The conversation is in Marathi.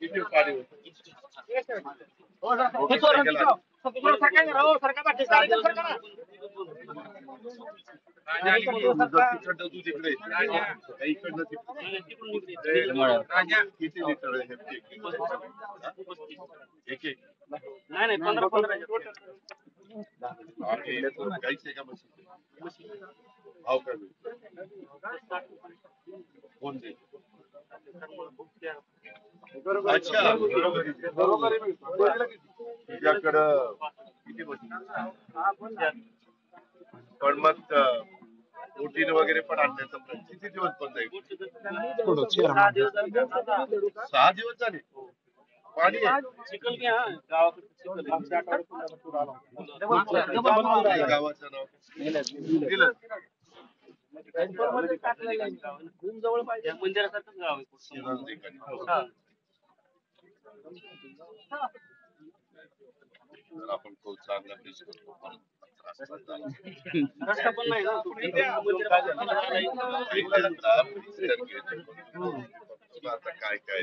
किती पाणी होतं? तिकडनं तू तिकडे इकडनं किती लिटर आहे? एक एक नाही 15 आणि गाईच आहे का म्हशी? भाव काय मिळतो? कोण देईल? अच्छा बरोबर तुझ्याकडं किती म्हशी? पण मग प्रोटीन वगैरे पण आणण्याचा प्रयत्न किती दिवस बंद आहे? 6 दिवस झाले. पाणी आहे चिखल घ्या गावाकडे चिखल गावाचं नाव दिलं. जवळ पाहिजे मंदिरासारखंच गाव आहे. जर आपण तो चांगला पीस करतो रस्ता पण नाही आता काय काय